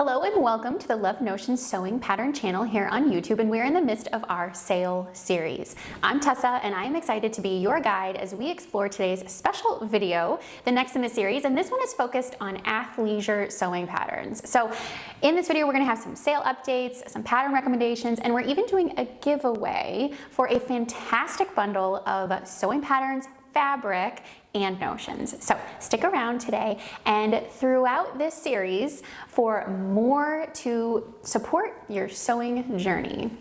Hello and welcome to the Love Notions Sewing Pattern channel here on YouTube, and we're in the midst of our sale series. I'm Tessa and I am excited to be your guide as we explore today's special video, the next in the series, and this one is focused on athleisure sewing patterns. So in this video we're going to have some sale updates, some pattern recommendations, and we're even doing a giveaway for a fantastic bundle of sewing patterns, fabric, and notions. So stick around today and throughout this series for more to support your sewing journey.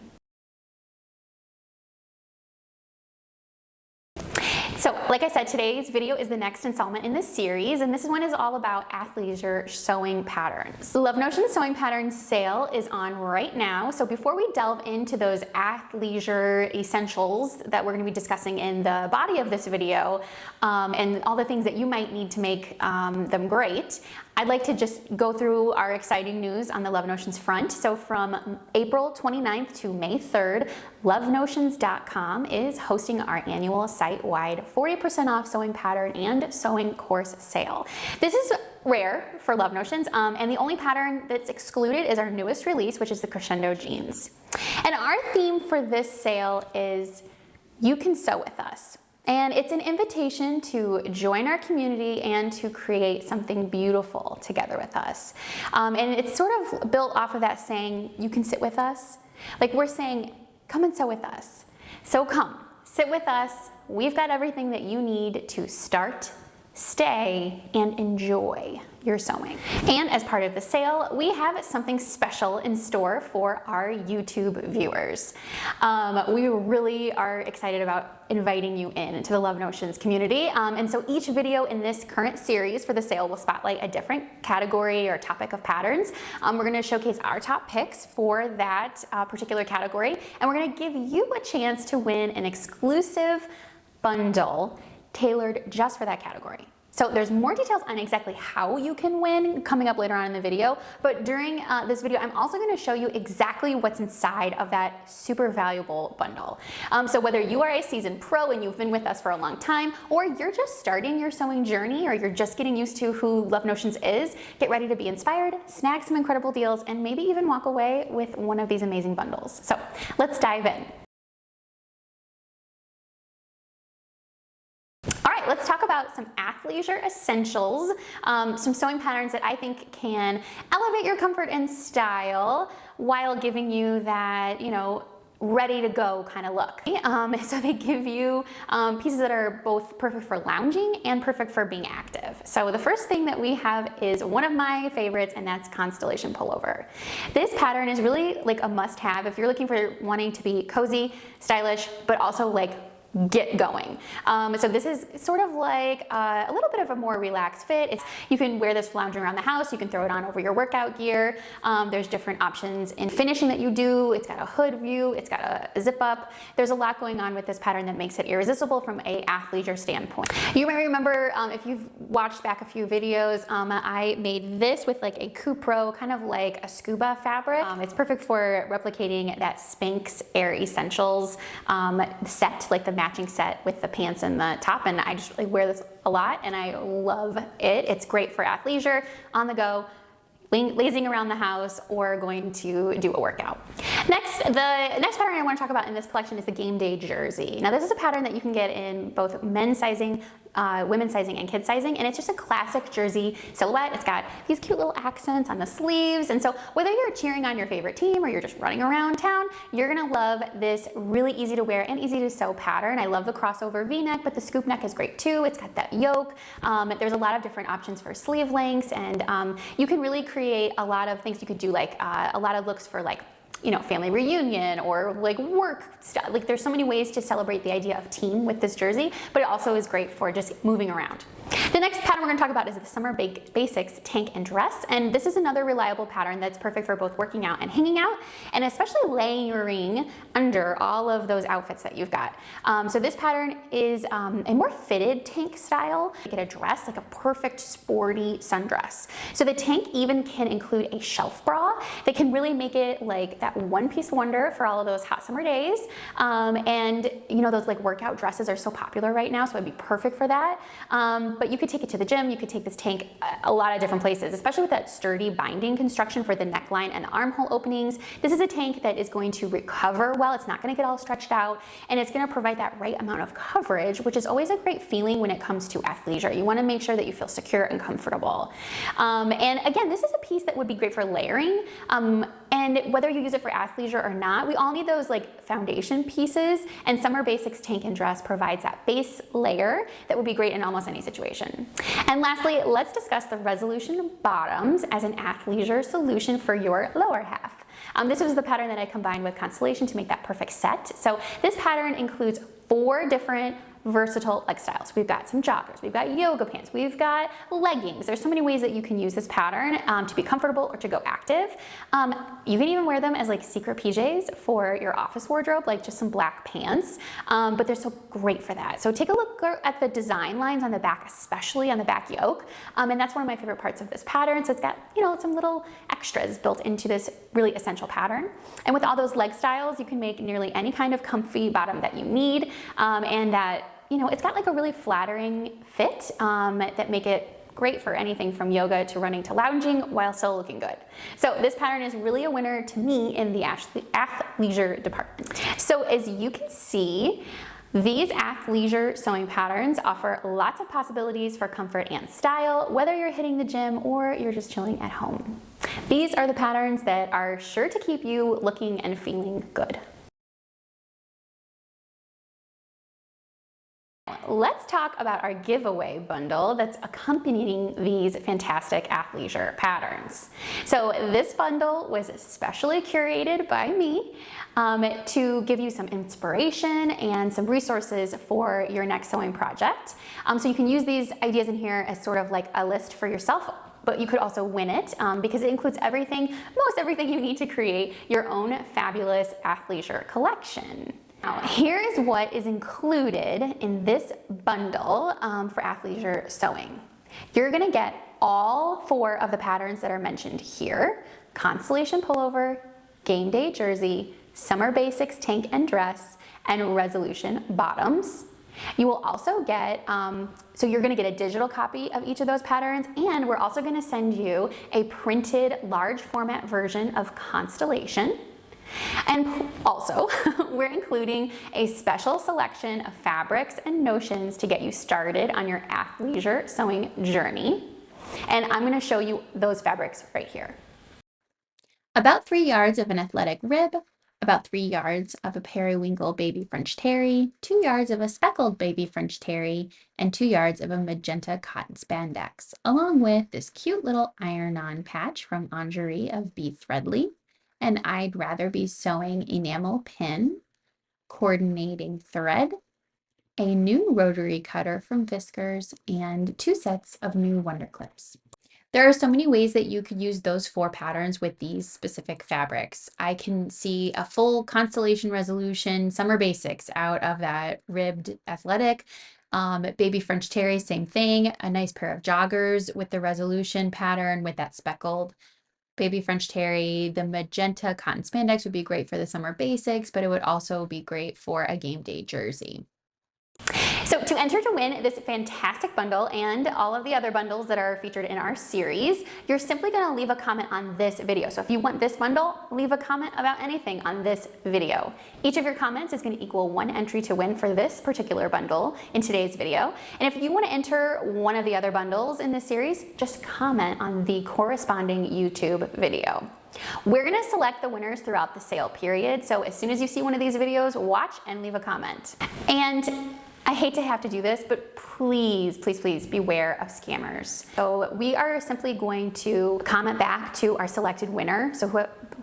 So, like I said, today's video is the next installment in this series, and this one is all about athleisure sewing patterns. The Love Notions Sewing Patterns sale is on right now, so before we delve into those athleisure essentials that we're going to be discussing in the body of this video, and all the things that you might need to make them great, I'd like to just go through our exciting news on the Love Notions front. So from April 29th to May 3rd, lovenotions.com is hosting our annual site-wide 40% off sewing pattern and sewing course sale. This is rare for Love Notions, and the only pattern that's excluded is our newest release, which is the Crescendo Jeans. And our theme for this sale is You Can Sew With Us. And it's an invitation to join our community and to create something beautiful together with us. And it's sort of built off of that saying, you can sit with us. Like we're saying, come and sew with us. So come, sit with us. We've got everything that you need to start, stay, and enjoy your sewing. And as part of the sale, we have something special in store for our YouTube viewers. We really are excited about inviting you into the Love Notions community. And so each video in this current series for the sale will spotlight a different category or topic of patterns. We're going to showcase our top picks for that particular category, and we're going to give you a chance to win an exclusive bundle tailored just for that category. So there's more details on exactly how you can win coming up later on in the video, but during this video I'm also going to show you exactly what's inside of that super valuable bundle. So whether you are a seasoned pro and you've been with us for a long time, or you're just starting your sewing journey, or you're just getting used to who Love Notions is, get ready to be inspired, snag some incredible deals, and maybe even walk away with one of these amazing bundles. So let's dive in. Let's talk about some athleisure essentials, some sewing patterns that I think can elevate your comfort and style while giving you that, ready to go kind of look. So they give you pieces that are both perfect for lounging and perfect for being active. So the first thing that we have is one of my favorites, and that's Constellation Pullover. This pattern is really like a must-have if you're looking for wanting to be cozy, stylish, but also like get going. So this is sort of like a little bit of a more relaxed fit. You can wear this lounging around the house. You can throw it on over your workout gear. There's different options in finishing that you do. It's got a hood view. It's got a zip up. There's a lot going on with this pattern that makes it irresistible from a athleisure standpoint. You may remember if you've watched back a few videos, I made this with like a Cupro, kind of like a scuba fabric. It's perfect for replicating that Spanx Air Essentials set, like the matching set with the pants and the top, and I just really wear this a lot and I love it. It's great for athleisure, on the go, lazing around the house, or going to do a workout. The next pattern I want to talk about in this collection is the game day jersey. Now this is a pattern that you can get in both men's sizing, women's sizing, and kids sizing, and it's just a classic jersey silhouette. It's got these cute little accents on the sleeves, and so whether you're cheering on your favorite team or you're just running around town, you're gonna love this really easy to wear and easy to sew pattern. I love the crossover V-neck, but the scoop neck is great too. It's got that yoke. There's a lot of different options for sleeve lengths, and you can really create a lot of things. You could do like a lot of looks for like family reunion or like work stuff. Like there's so many ways to celebrate the idea of team with this jersey, but it also is great for just moving around. The next pattern we're going to talk about is the Summer Basics tank and dress, and this is another reliable pattern that's perfect for both working out and hanging out, and especially layering under all of those outfits that you've got. So this pattern is a more fitted tank style. You get a dress, like a perfect sporty sundress. So the tank even can include a shelf bra that can really make it like that one-piece wonder for all of those hot summer days. And those like workout dresses are so popular right now, so it'd be perfect for that. But you could take it to the gym, you could take this tank a lot of different places, especially with that sturdy binding construction for the neckline and the armhole openings. This is a tank that is going to recover well, it's not gonna get all stretched out, and it's gonna provide that right amount of coverage, which is always a great feeling when it comes to athleisure. You wanna make sure that you feel secure and comfortable. And again, this is a piece that would be great for layering, and whether you use it for athleisure or not, we all need those like foundation pieces, and Summer Basics Tank and Dress provides that base layer that would be great in almost any situation. And lastly, let's discuss the Resolution bottoms as an athleisure solution for your lower half. This was the pattern that I combined with Constellation to make that perfect set. So this pattern includes 4 different versatile leg styles. We've got some joggers, we've got yoga pants, we've got leggings. There's so many ways that you can use this pattern to be comfortable or to go active. You can even wear them as like secret PJs for your office wardrobe, like just some black pants, but they're so great for that. So take a look at the design lines on the back, especially on the back yoke, and that's one of my favorite parts of this pattern. So it's got, you know, some little extras built into this really essential pattern. And with all those leg styles, you can make nearly any kind of comfy bottom that you need, and that, you know, it's got like a really flattering fit that make it great for anything from yoga to running to lounging while still looking good. So this pattern is really a winner to me in the athleisure department. So as you can see, these athleisure sewing patterns offer lots of possibilities for comfort and style, whether you're hitting the gym or you're just chilling at home. These are the patterns that are sure to keep you looking and feeling good. Let's talk about our giveaway bundle that's accompanying these fantastic athleisure patterns. So this bundle was specially curated by me to give you some inspiration and some resources for your next sewing project. So you can use these ideas in here as sort of like a list for yourself, but you could also win it because it includes everything, most everything you need to create your own fabulous athleisure collection. Now, here's what is included in this bundle for athleisure sewing. You're gonna get all 4 of the patterns that are mentioned here: Constellation Pullover, Game Day Jersey, Summer Basics Tank and Dress, and Resolution bottoms. You will also get, so you're gonna get a digital copy of each of those patterns, and we're also gonna send you a printed large format version of Constellation. And also, we're including a special selection of fabrics and notions to get you started on your athleisure sewing journey. And I'm going to show you those fabrics right here. About 3 yards of an athletic rib, about 3 yards of a periwinkle baby French terry, 2 yards of a speckled baby French terry, and 2 yards of a magenta cotton spandex, along with this cute little iron-on patch from Lingerie of B. Threadly. And I'd rather be sewing enamel pin, coordinating thread, a new rotary cutter from Fiskars, and 2 sets of new Wonder Clips. There are so many ways that you could use those 4 patterns with these specific fabrics. I can see a full Constellation Resolution Summer Basics out of that ribbed athletic. Baby French terry, same thing. A nice pair of joggers with the Resolution pattern with that speckled baby French terry. The magenta cotton spandex would be great for the Summer Basics, but it would also be great for a game day jersey. So to enter to win this fantastic bundle and all of the other bundles that are featured in our series, you're simply going to leave a comment on this video. So if you want this bundle, leave a comment about anything on this video. Each of your comments is going to equal 1 entry to win for this particular bundle in today's video. And if you want to enter one of the other bundles in this series, just comment on the corresponding YouTube video. We're going to select the winners throughout the sale period. So as soon as you see one of these videos, watch and leave a comment. And I hate to have to do this, but please, please, please beware of scammers. So we are simply going to comment back to our selected winner. So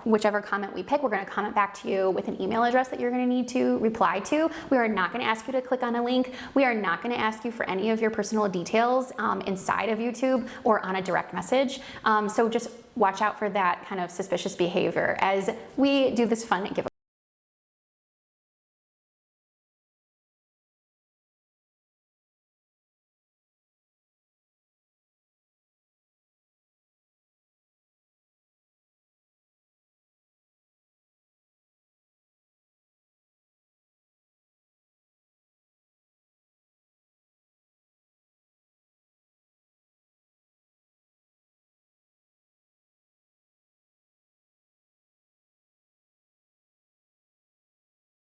whichever comment we pick, we're going to comment back to you with an email address that you're going to need to reply to. We are not going to ask you to click on a link. We are not going to ask you for any of your personal details inside of YouTube or on a direct message. So just watch out for that kind of suspicious behavior as we do this fun giveaway.